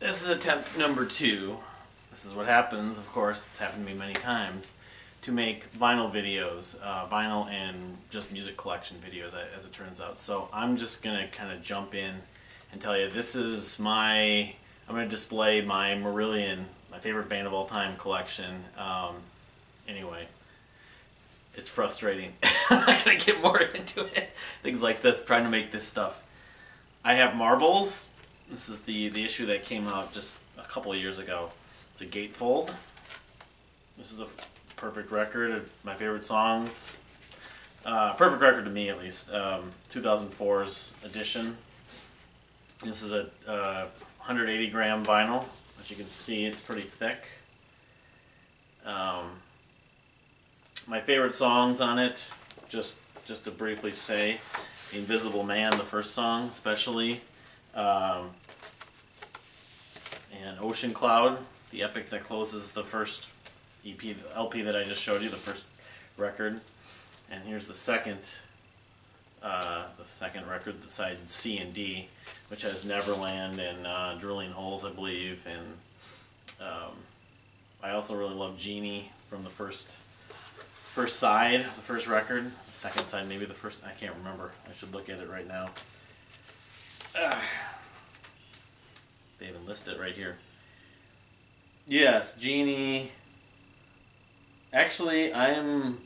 This is attempt number 2. This is what happens, of course, it's happened to me many times, to make vinyl videos, vinyl and just music collection videos, as it turns out. So I'm just going to kind of jump in and tell you this is I'm going to display my Marillion, my favorite band of all time collection. Anyway, it's frustrating. I'm not going to get more into it. Things like this, trying to make this stuff. I have marbles. This is the issue that came out just a couple of years ago. It's a gatefold. This is a perfect record of my favorite songs. Perfect record to me, at least. 2004's edition. This is a 180 gram vinyl. As you can see, it's pretty thick. My favorite songs on it, just to briefly say, The Invisible Man, the first song especially, and Ocean Cloud, the epic that closes the first LP that I just showed you, the first record. And here's the second record, side C and D, which has Neverland and Drilling Holes, I believe. And I also really love Genie from the first side, the first record. The second side, maybe the first, I can't remember. I should look at it right now. They even list it right here. Yes, Genie. Actually, I'm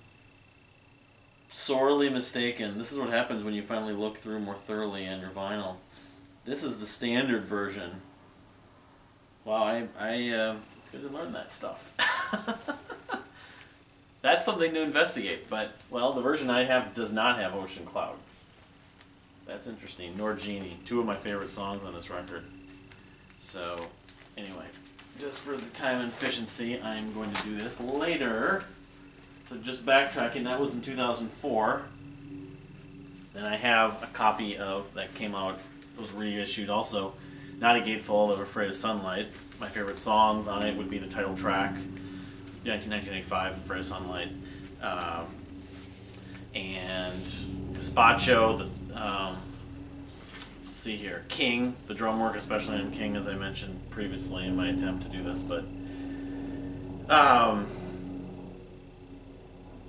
sorely mistaken. This is what happens when you finally look through more thoroughly on your vinyl. This is the standard version. Wow, it's good to learn that stuff. That's something to investigate, but, well, the version I have does not have Ocean Cloud. That's interesting, nor Genie. Two of my favorite songs on this record. So, anyway, just for the time and efficiency, I'm going to do this later. So just backtracking, that was in 2004. Then I have a copy of, that came out, it was reissued also, not a gatefold of Afraid of Sunlight. My favorite songs on it would be the title track, 1985, Afraid of Sunlight, and Gazpacho, let's see here, King, the drum work, especially on King, as I mentioned previously in my attempt to do this, but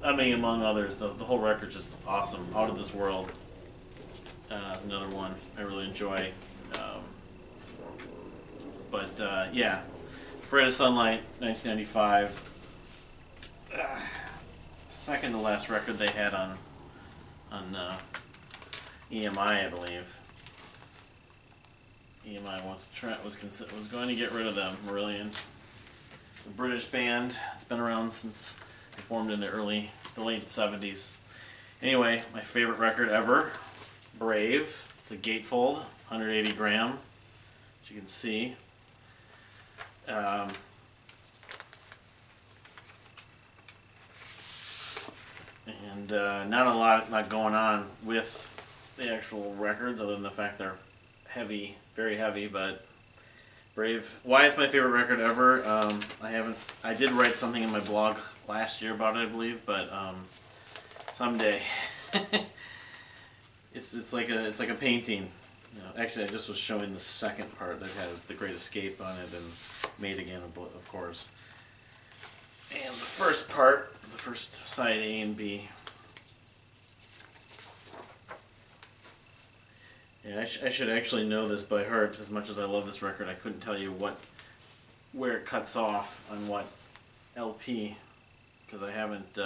I mean, among others, the whole record's just awesome, out of this world. It's another one I really enjoy. Yeah, Afraid of Sunlight, 1995. Second to last record they had on EMI, I believe. EMI was going to get rid of them. Marillion, the British band, it's been around since they formed in the late 70s. Anyway, my favorite record ever, Brave. It's a gatefold, 180 gram, as you can see. Not a lot going on with the actual records, other than the fact they're heavy, very heavy. But Brave, why it's my favorite record ever? I did write something in my blog last year about it, I believe, but someday. it's like a painting. You know, actually, I just was showing the second part that has The Great Escape on it and Made Again, of course. And the first part, the first side A and B. Yeah, I should actually know this by heart. As much as I love this record, I couldn't tell you where it cuts off on what LP, because I haven't.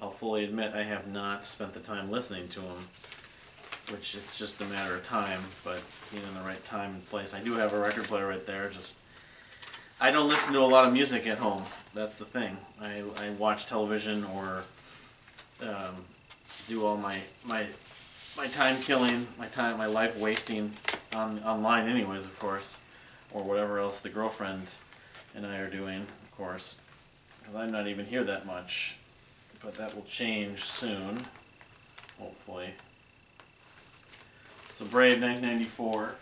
I'll fully admit I have not spent the time listening to them, which it's just a matter of time. But being in the right time and place, I do have a record player right there. Just I don't listen to a lot of music at home. That's the thing. I watch television or do all my time killing, my life wasting online anyways, of course, or whatever else the girlfriend and I are doing, of course, because I'm not even here that much, but that will change soon, hopefully. So Brave, 1994.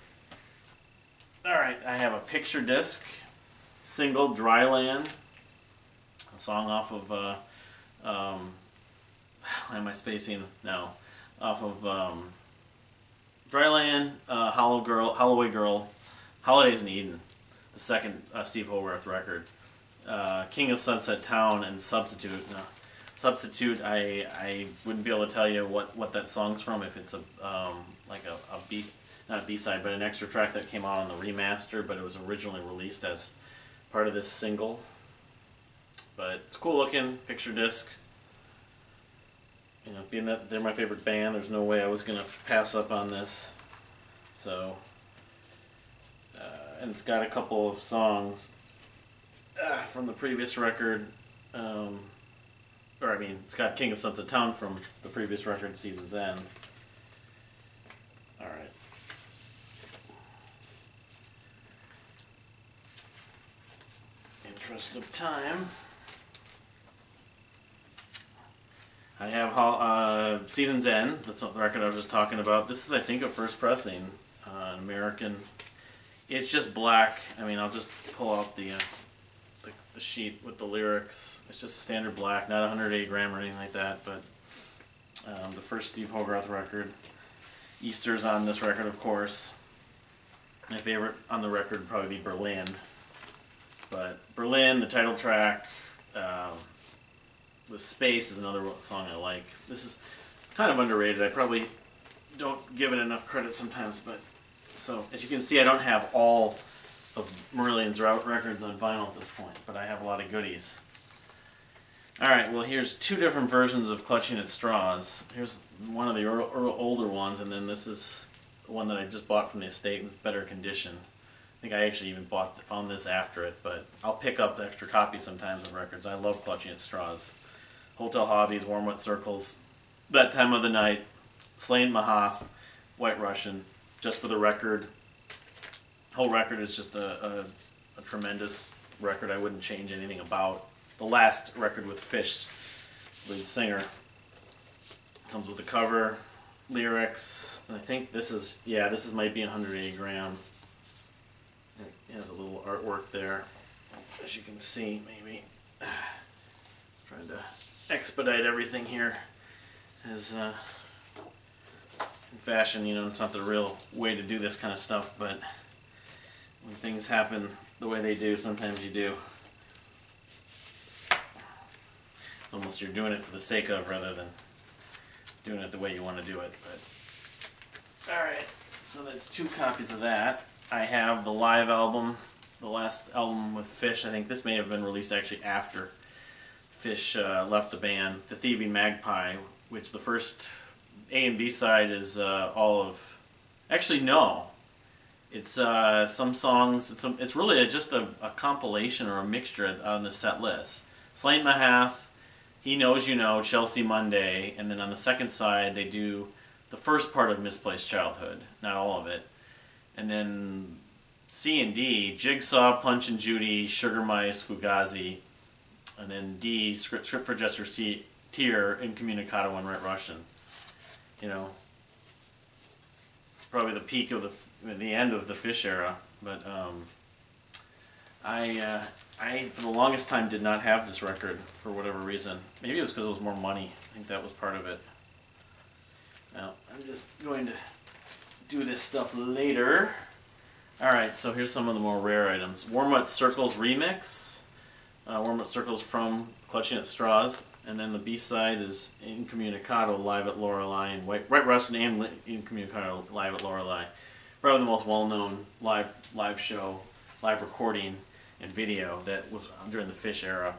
Alright, I have a picture disc, single, Dryland, a song off of, why am I spacing now? Off of Dryland, Holloway Girl, Holidays in Eden. the second Steve Hogarth record. King of Sunset Town and Substitute. No. Substitute, I wouldn't be able to tell you what that song's from, if it's like a B, not a B-side, but an extra track that came out on the remaster, but it was originally released as part of this single. But it's cool looking, picture disc. You know, being that they're my favorite band, there's no way I was going to pass up on this. So, and it's got a couple of songs from the previous record. Or I mean, it's got King of Sunset Town from the previous record, Season's End. Alright. Interest of time. I have Season's End. That's not the record I was just talking about. This is, I think, a first pressing, an American. It's just black. I mean, I'll just pull out the sheet with the lyrics. It's just standard black, not 180 gram or anything like that, but the first Steve Hogarth record. Easter's on this record, of course. My favorite on the record would probably be Berlin. But Berlin, the title track, with Space is another song I like. This is kind of underrated. I probably don't give it enough credit sometimes, but so as you can see, I don't have all of Marillion's records on vinyl at this point, but I have a lot of goodies. Alright, well here's two different versions of Clutching at Straws. Here's one of the older ones, and then this is one that I just bought from the estate in better condition. I think I actually even found this after it, but I'll pick up extra copies sometimes of records. I love Clutching at Straws. Hotel Hobbies, Warm Wet Circles, That Time of the Night, Slain Mahath, White Russian. Just for the record, whole record is just a tremendous record I wouldn't change anything about. The last record with Fish, lead singer, comes with a cover, lyrics, and I think this is, yeah, this might be 180 gram. It has a little artwork there, as you can see, maybe. Trying to expedite everything here. As in fashion, you know, it's not the real way to do this kind of stuff, but when things happen the way they do, sometimes you do. It's almost you're doing it for the sake of rather than doing it the way you want to do it. But alright, so that's two copies of that. I have the live album, the last album with Fish. I think this may have been released actually after Fish left the band. The Thieving Magpie, which the first A and B side is all of... Actually, no. It's some songs. It's really just a compilation or a mixture on the set list. Slain Mahath, He Knows You Know, Chelsea Monday, and then on the second side they do the first part of Misplaced Childhood, not all of it. And then C and D, Jigsaw, Punch and Judy, Sugar Mice, Fugazi, and then D, Script for Jester's Tear, Incommunicado, and White Russian. You know, probably the peak of the end of the Fish era. But I for the longest time did not have this record for whatever reason. Maybe it was because it was more money. I think that was part of it. Now I'm just going to do this stuff later. Alright, so here's some of the more rare items. Warm Wet Circles Remix. Warm Wet Circles from Clutching at Straws. And then the B-side is Incommunicado live at Lorelei, and White Russian and Incommunicado live at Lorelei. Probably the most well-known live show, live recording and video that was during the Fish era.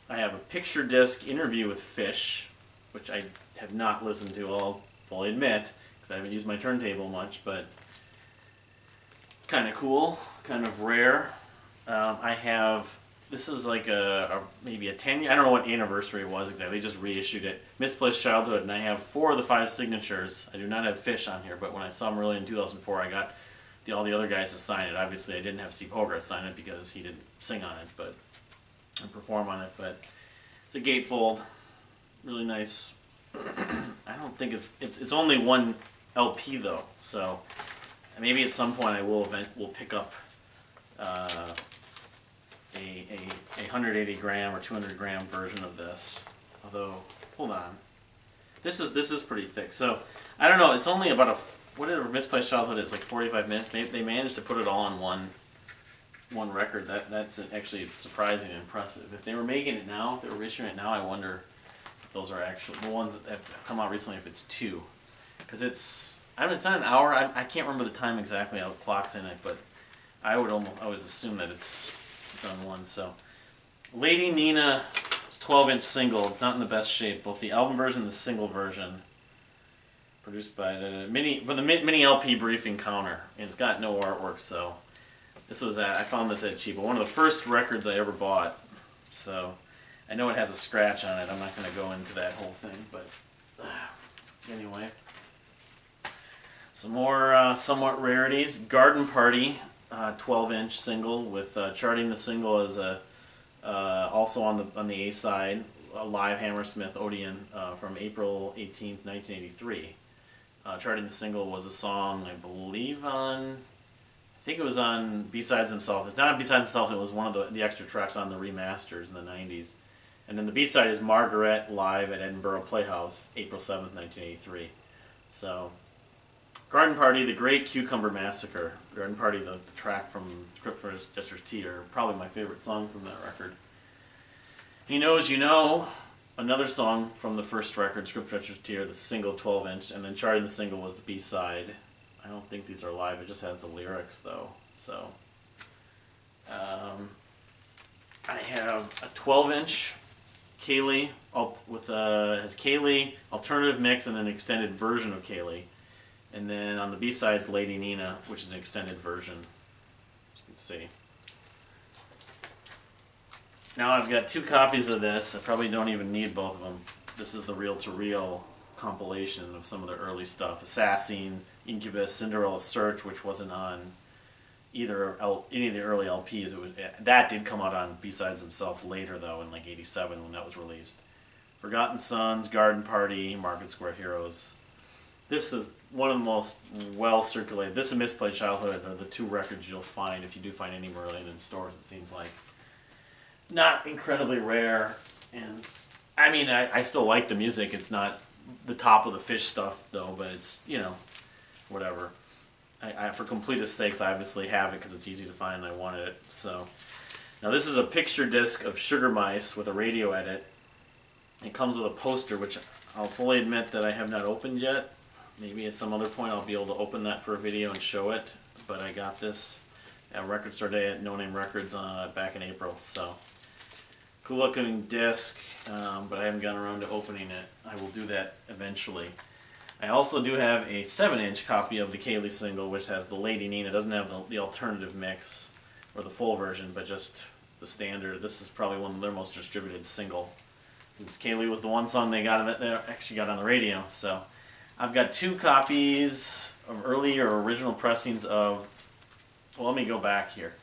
I have a picture disc interview with Fish, which I have not listened to, I'll fully admit, because I haven't used my turntable much, but kind of cool, kind of rare. I have, this is like maybe a 10 year, I don't know what anniversary it was exactly, they just reissued it. Misplaced Childhood, and I have 4 of the 5 signatures. I do not have Fish on here, but when I saw Marillion in 2004, I got all the other guys to sign it. Obviously, I didn't have Steve Hogarth sign it because he didn't sing on it, but and perform on it. But it's a gatefold, really nice. I don't think it's only one LP though, so maybe at some point I will pick up a 180 gram or 200 gram version of this. Although, hold on, this is pretty thick. So I don't know. It's only about whatever Misplaced Childhood is, like 45 minutes. Maybe they managed to put it all on one one record. That's actually surprising and impressive. If they were making it now, if they were issuing it now, I wonder if those are actually the ones that have come out recently. If it's 2, because it's it's not an hour. I can't remember the time exactly how the clock's in it, but I would always assume that it's on 1. So Lady Nina 12-inch single. It's not in the best shape. Both the album version and the single version. Produced by the mini LP briefing counter, and it's got no artwork. So this was I found this at cheap. One of the first records I ever bought. So I know it has a scratch on it. I'm not going to go into that whole thing, but anyway. Some more somewhat rarities. Garden Party, 12-inch single with charting the single as also on the A side, a live Hammersmith Odeon from April 18th, 1983. Charting the single was a song, I believe, I think it was on B-Sides Himself. It's not on B-Sides Himself, it was one of the extra tracks on the remasters in the 90s. And then the B-side is Margaret live at Edinburgh Playhouse, April 7th, 1983. So, Garden Party, The Great Cucumber Massacre. Garden Party, the track from Script for Jester's Tea, are probably my favorite song from that record. He Knows You Know, another song from the first record, Script for Jester's Tea, the single 12-inch, and then charting the single was the B-side. I don't think these are live, it just has the lyrics though. So, I have a 12-inch Kaylee with has Kaylee, alternative mix, and an extended version of Kaylee. And then on the B-side is Lady Nina, which is an extended version, as you can see. Now I've got 2 copies of this. I probably don't even need both of them. This is the reel-to-reel compilation of some of the early stuff. Assassin, Incubus, Cinderella Search, which wasn't on any of the early LPs. That did come out on B-Sides themselves later, though, in like '87 when that was released. Forgotten Sons, Garden Party, Market Square Heroes. This is one of the most well-circulated. This and Misplaced Childhood are the 2 records you'll find if you do find any Marillion in stores, it seems like. Not incredibly rare, and I mean, I still like the music. It's not the top of the fish stuff, though, but it's, you know, whatever. For completist sakes, I obviously have it because it's easy to find and I wanted it. So, now this is a picture disc of Sugar Mice with a radio edit. It comes with a poster, which I'll fully admit that I have not opened yet. Maybe at some other point I'll be able to open that for a video and show it. But I got this at Record Store Day at No Name Records back in April. So, cool looking disc, but I haven't gotten around to opening it. I will do that eventually. I also do have a 7-inch copy of the Kaylee single, which has the Lady Nina. It doesn't have the alternative mix or the full version, but just the standard. This is probably one of their most distributed single, since Kaylee was the one song they actually got on the radio. So I've got 2 copies of early or original pressings of. Well, let me go back here.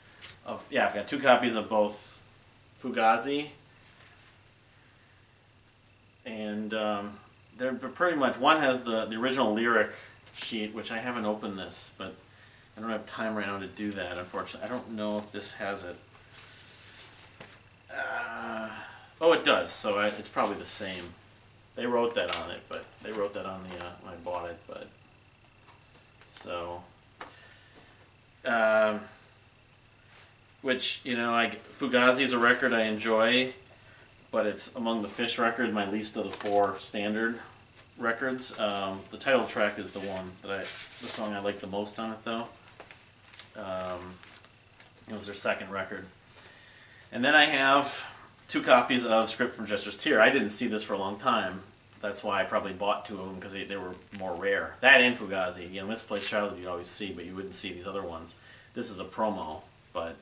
I've got 2 copies of both Fugazi and. They're pretty much, one has the original lyric sheet, which I haven't opened this, but I don't have time right now to do that, unfortunately. I don't know if this has it. Oh, it does, so it's probably the same. They wrote that on it, but they wrote that on the when I bought it, but so which, you know, Fugazi is a record I enjoy, but it's among the Fish records, my least of the 4 standard records. The title track is the song I like the most on it, though. It was their second record. And then I have 2 copies of Script from Jester's Tea. I didn't see this for a long time. That's why I probably bought 2 of them, because they were more rare. That and Fugazi. You know, Misplaced Childhood you'd always see, but you wouldn't see these other ones. This is a promo, but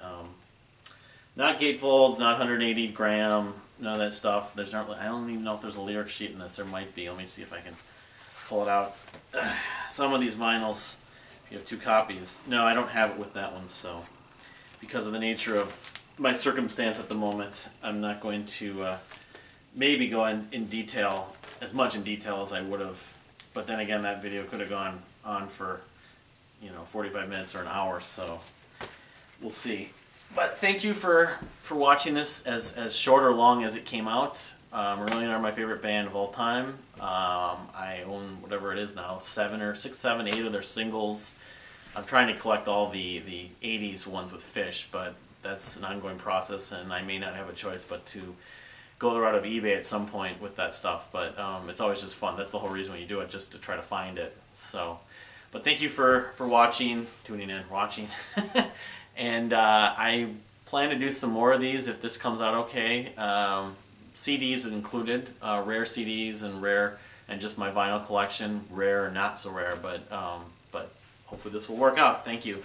not gatefolds, not 180 gram, none of that stuff. There's not. I don't even know if there's a lyric sheet in this. There might be. Let me see if I can pull it out. Some of these vinyls, if you have 2 copies. No, I don't have it with that one, so because of the nature of my circumstance at the moment, I'm not going to maybe go in detail, as much in detail as I would have. But then again, that video could have gone on for, you know, 45 minutes or an hour, so we'll see. But thank you for watching this, as short or long as it came out. Marillion are my favorite band of all time. I own whatever it is now, 6, 7, 8 of their singles. I'm trying to collect all the 80s ones with Fish, but that's an ongoing process, and I may not have a choice but to go the route of eBay at some point with that stuff. But it's always just fun. That's the whole reason when you do it, just to try to find it. So, but thank you for watching, tuning in, watching, and I plan to do some more of these if this comes out okay. CDs included, rare CDs and rare, and just my vinyl collection, rare or not so rare. But hopefully this will work out. Thank you.